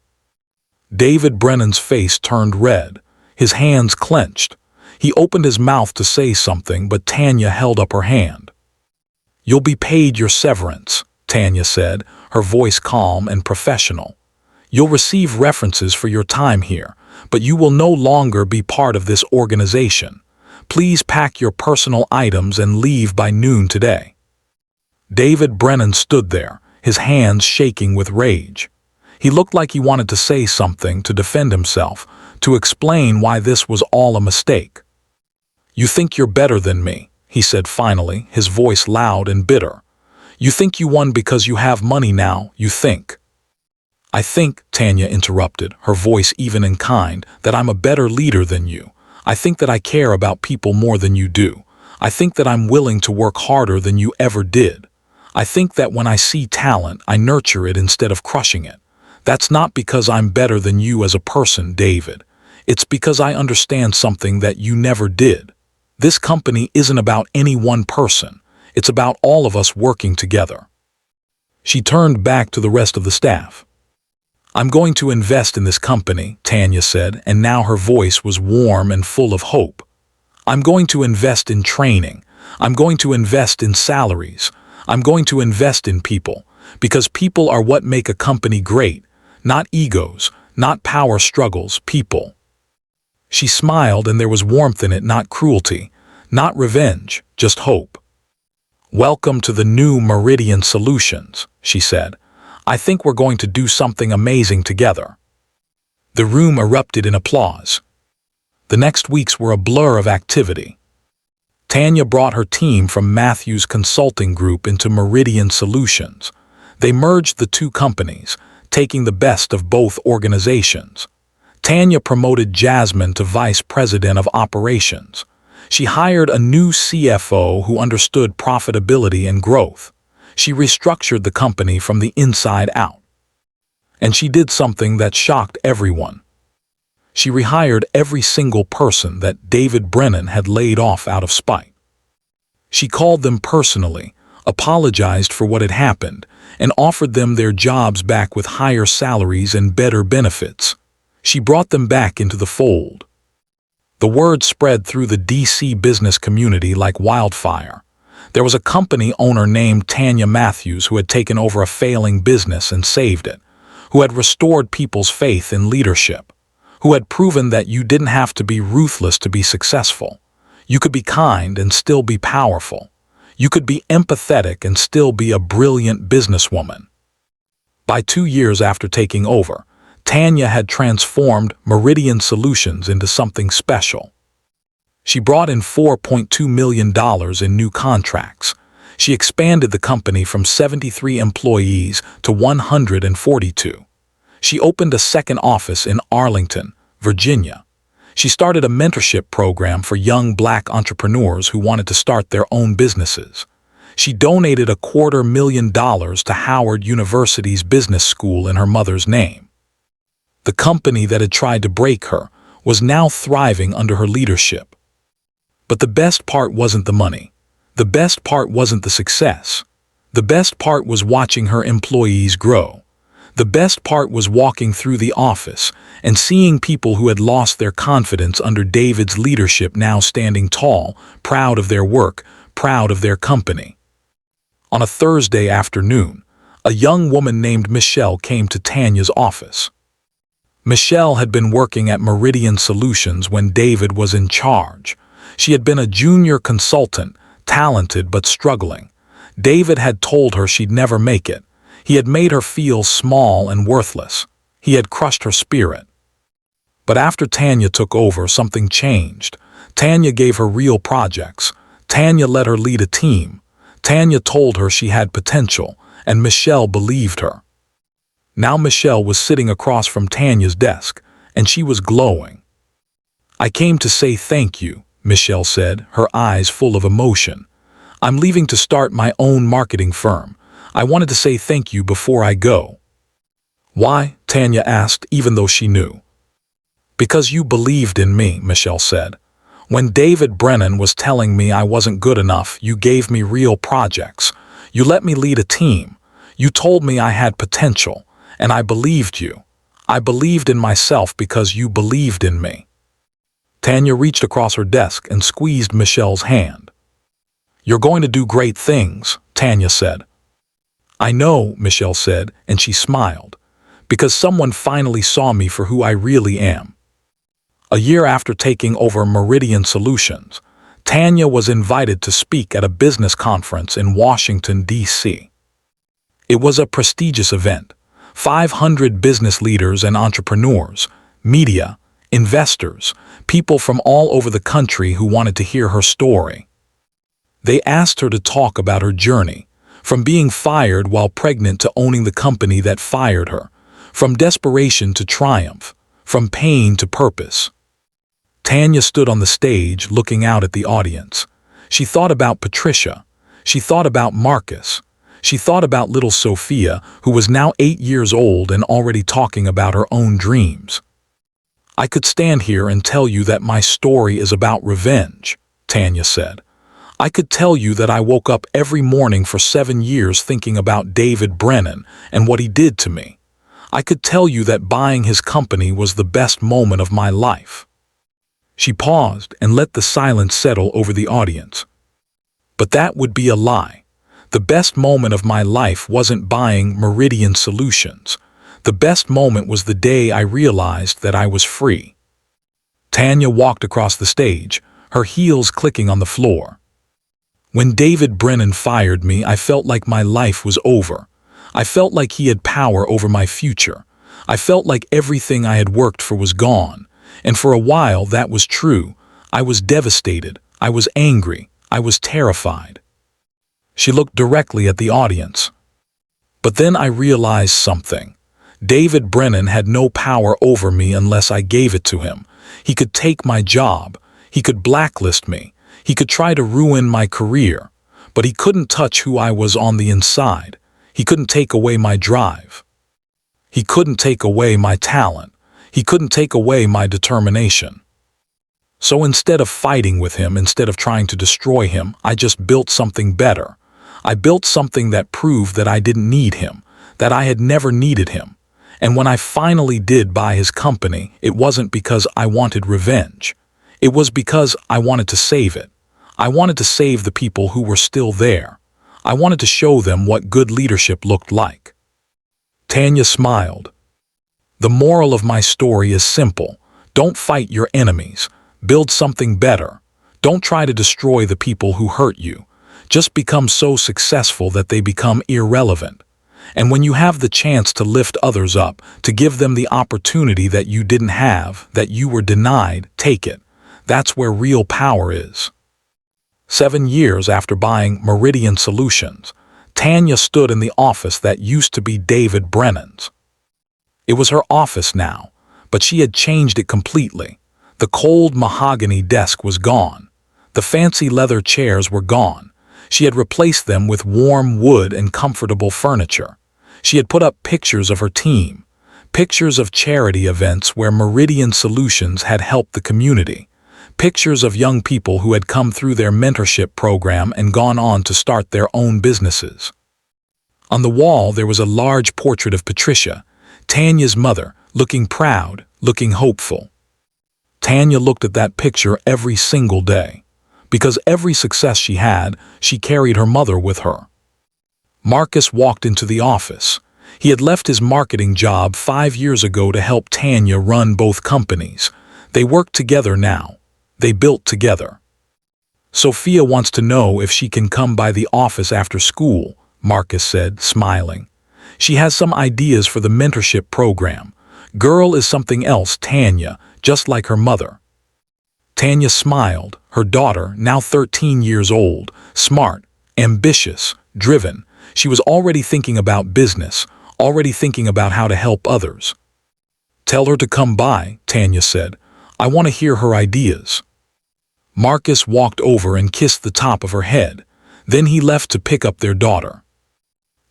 David Brennan's face turned red, his hands clenched. He opened his mouth to say something, but Tanya held up her hand. "You'll be paid your severance," Tanya said, her voice calm and professional. "You'll receive references for your time here, but you will no longer be part of this organization. Please pack your personal items and leave by noon today." David Brennan stood there, his hands shaking with rage. He looked like he wanted to say something, to defend himself, to explain why this was all a mistake. "You think you're better than me," he said finally, his voice loud and bitter. "You think you won because you have money now, you think." "I think," Tanya interrupted, her voice even and kind, "that I'm a better leader than you. I think that I care about people more than you do. I think that I'm willing to work harder than you ever did. I think that when I see talent, I nurture it instead of crushing it. That's not because I'm better than you as a person, David. It's because I understand something that you never did. This company isn't about any one person. It's about all of us working together." She turned back to the rest of the staff. "I'm going to invest in this company," Tanya said, and now her voice was warm and full of hope. "I'm going to invest in training. I'm going to invest in salaries. I'm going to invest in people, because people are what make a company great, not egos, not power struggles, people." She smiled, and there was warmth in it, not cruelty, not revenge, just hope. "Welcome to the new Meridian Solutions," she said. "I think we're going to do something amazing together." The room erupted in applause. The next weeks were a blur of activity. Tanya brought her team from Matthews Consulting Group into Meridian Solutions. They merged the two companies, taking the best of both organizations. Tanya promoted Jasmine to Vice President of Operations. She hired a new CFO who understood profitability and growth. She restructured the company from the inside out. And she did something that shocked everyone. She rehired every single person that David Brennan had laid off out of spite. She called them personally, apologized for what had happened, and offered them their jobs back with higher salaries and better benefits. She brought them back into the fold. The word spread through the DC business community like wildfire. There was a company owner named Tanya Matthews who had taken over a failing business and saved it, who had restored people's faith in leadership, who had proven that you didn't have to be ruthless to be successful. You could be kind and still be powerful. You could be empathetic and still be a brilliant businesswoman. By 2 years after taking over, Tanya had transformed Meridian Solutions into something special. She brought in $4.2 million in new contracts. She expanded the company from 73 employees to 142. She opened a second office in Arlington, Virginia. She started a mentorship program for young Black entrepreneurs who wanted to start their own businesses. She donated $250,000 to Howard University's business school in her mother's name. The company that had tried to break her was now thriving under her leadership. But the best part wasn't the money. The best part wasn't the success. The best part was watching her employees grow. The best part was walking through the office and seeing people who had lost their confidence under David's leadership now standing tall, proud of their work, proud of their company. On a Thursday afternoon, a young woman named Michelle came to Tanya's office. Michelle had been working at Meridian Solutions when David was in charge. She had been a junior consultant, talented but struggling. David had told her she'd never make it. He had made her feel small and worthless. He had crushed her spirit. But after Tanya took over, something changed. Tanya gave her real projects. Tanya let her lead a team. Tanya told her she had potential, and Michelle believed her. Now Michelle was sitting across from Tanya's desk, and she was glowing. "I came to say thank you," Michelle said, her eyes full of emotion. "I'm leaving to start my own marketing firm. I wanted to say thank you before I go." "Why?" Tanya asked, even though she knew. "Because you believed in me," Michelle said. "When David Brennan was telling me I wasn't good enough, you gave me real projects. You let me lead a team. You told me I had potential, and I believed you. I believed in myself because you believed in me." Tanya reached across her desk and squeezed Michelle's hand. "You're going to do great things," Tanya said. "I know," Michelle said, and she smiled, "because someone finally saw me for who I really am." A year after taking over Meridian Solutions, Tanya was invited to speak at a business conference in Washington, D.C. It was a prestigious event. 500 business leaders and entrepreneurs, media, investors, people from all over the country who wanted to hear her story. They asked her to talk about her journey, from being fired while pregnant to owning the company that fired her, from desperation to triumph, from pain to purpose. Tanya stood on the stage looking out at the audience. She thought about Patricia. She thought about Marcus. She thought about little Sophia, who was now 8 years old and already talking about her own dreams. "I could stand here and tell you that my story is about revenge," Tanya said. "I could tell you that I woke up every morning for 7 years thinking about David Brennan and what he did to me. I could tell you that buying his company was the best moment of my life." She paused and let the silence settle over the audience. "But that would be a lie. The best moment of my life wasn't buying Meridian Solutions. The best moment was the day I realized that I was free." Tanya walked across the stage, her heels clicking on the floor. "When David Brennan fired me, I felt like my life was over. I felt like he had power over my future. I felt like everything I had worked for was gone. And for a while that was true. I was devastated. I was angry. I was terrified." She looked directly at the audience. "But then I realized something. David Brennan had no power over me unless I gave it to him. He could take my job. He could blacklist me. He could try to ruin my career. But he couldn't touch who I was on the inside. He couldn't take away my drive. He couldn't take away my talent. He couldn't take away my determination. So instead of fighting with him, instead of trying to destroy him, I just built something better. I built something that proved that I didn't need him, that I had never needed him. And when I finally did buy his company, it wasn't because I wanted revenge. It was because I wanted to save it. I wanted to save the people who were still there. I wanted to show them what good leadership looked like." Tanya smiled. "The moral of my story is simple. Don't fight your enemies. Build something better. Don't try to destroy the people who hurt you. Just become so successful that they become irrelevant. And when you have the chance to lift others up, to give them the opportunity that you didn't have, that you were denied, take it. That's where real power is." 7 years after buying Meridian Solutions, Tanya stood in the office that used to be David Brennan's. It was her office now, but she had changed it completely. The cold mahogany desk was gone. The fancy leather chairs were gone. She had replaced them with warm wood and comfortable furniture. She had put up pictures of her team, pictures of charity events where Meridian Solutions had helped the community, pictures of young people who had come through their mentorship program and gone on to start their own businesses. On the wall there was a large portrait of Patricia, Tanya's mother, looking proud, looking hopeful. Tanya looked at that picture every single day. Because every success she had, she carried her mother with her. Marcus walked into the office. He had left his marketing job 5 years ago to help Tanya run both companies. They worked together now. They built together. Sophia wants to know if she can come by the office after school, Marcus said, smiling. She has some ideas for the mentorship program. Girl is something else, Tanya, just like her mother. Tanya smiled. Her daughter, now 13 years old, smart, ambitious, driven. She was already thinking about business, already thinking about how to help others. Tell her to come by, Tanya said. I want to hear her ideas. Marcus walked over and kissed the top of her head. Then he left to pick up their daughter.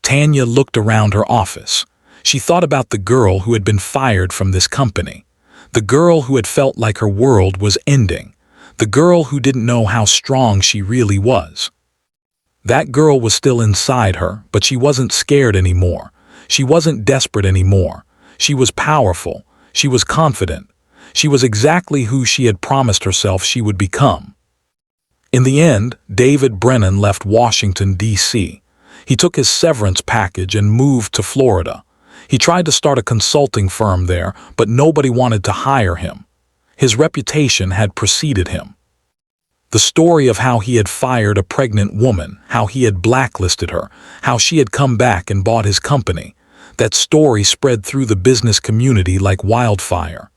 Tanya looked around her office. She thought about the girl who had been fired from this company. The girl who had felt like her world was ending. The girl who didn't know how strong she really was. That girl was still inside her, but she wasn't scared anymore. She wasn't desperate anymore. She was powerful. She was confident. She was exactly who she had promised herself she would become. In the end, David Brennan left Washington, D.C. He took his severance package and moved to Florida. He tried to start a consulting firm there, but nobody wanted to hire him. His reputation had preceded him. The story of how he had fired a pregnant woman, how he had blacklisted her, how she had come back and bought his company, that story spread through the business community like wildfire.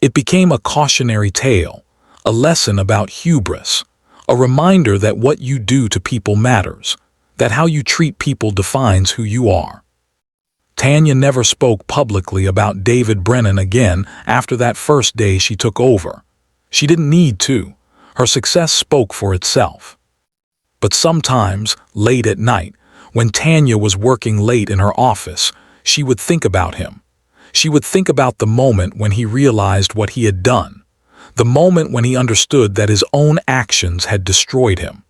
It became a cautionary tale, a lesson about hubris, a reminder that what you do to people matters, that how you treat people defines who you are. Tanya never spoke publicly about David Brennan again after that first day she took over. She didn't need to. Her success spoke for itself. But sometimes, late at night, when Tanya was working late in her office, she would think about him. She would think about the moment when he realized what he had done, the moment when he understood that his own actions had destroyed him.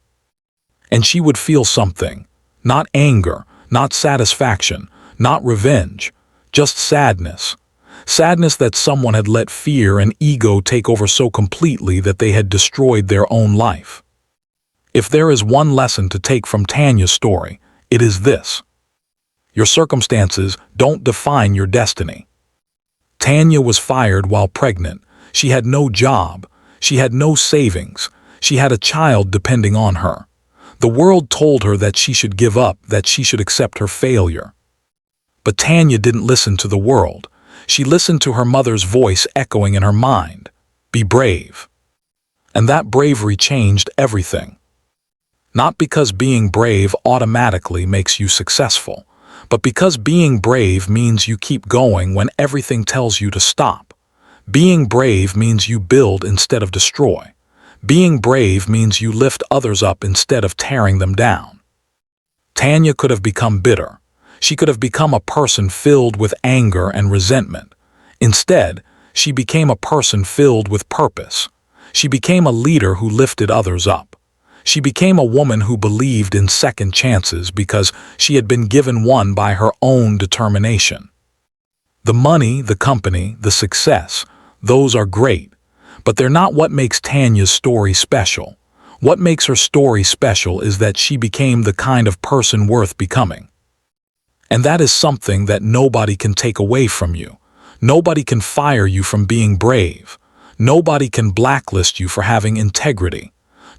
And she would feel something, not anger, not satisfaction, not revenge, just sadness. Sadness that someone had let fear and ego take over so completely that they had destroyed their own life. If there is one lesson to take from Tanya's story, it is this. Your circumstances don't define your destiny. Tanya was fired while pregnant. She had no job. She had no savings. She had a child depending on her. The world told her that she should give up, that she should accept her failure. But Tanya didn't listen to the world. She listened to her mother's voice echoing in her mind. Be brave. And that bravery changed everything. Not because being brave automatically makes you successful, but because being brave means you keep going when everything tells you to stop. Being brave means you build instead of destroy. Being brave means you lift others up instead of tearing them down. Tanya could have become bitter. She could have become a person filled with anger and resentment. Instead, she became a person filled with purpose. She became a leader who lifted others up. She became a woman who believed in second chances because she had been given one by her own determination. The money, the company, the success, those are great, but they're not what makes Tanya's story special. What makes her story special is that she became the kind of person worth becoming. And that is something that nobody can take away from you. Nobody can fire you from being brave. Nobody can blacklist you for having integrity.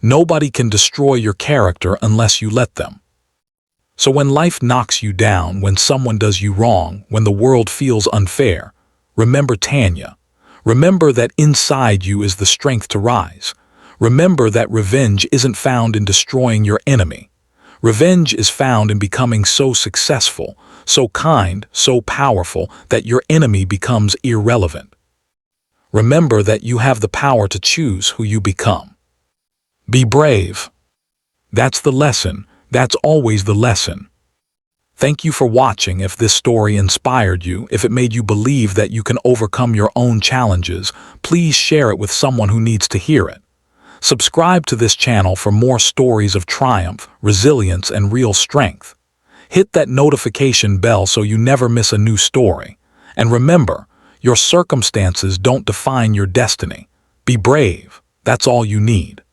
Nobody can destroy your character unless you let them. So when life knocks you down, when someone does you wrong, when the world feels unfair, remember Tanya. Remember that inside you is the strength to rise. Remember that revenge isn't found in destroying your enemy. Revenge is found in becoming so successful, so kind, so powerful that your enemy becomes irrelevant. Remember that you have the power to choose who you become. Be brave. That's the lesson. That's always the lesson. Thank you for watching. If this story inspired you, if it made you believe that you can overcome your own challenges, please share it with someone who needs to hear it. Subscribe to this channel for more stories of triumph, resilience, and real strength. Hit that notification bell so you never miss a new story. And remember, your circumstances don't define your destiny. Be brave. That's all you need.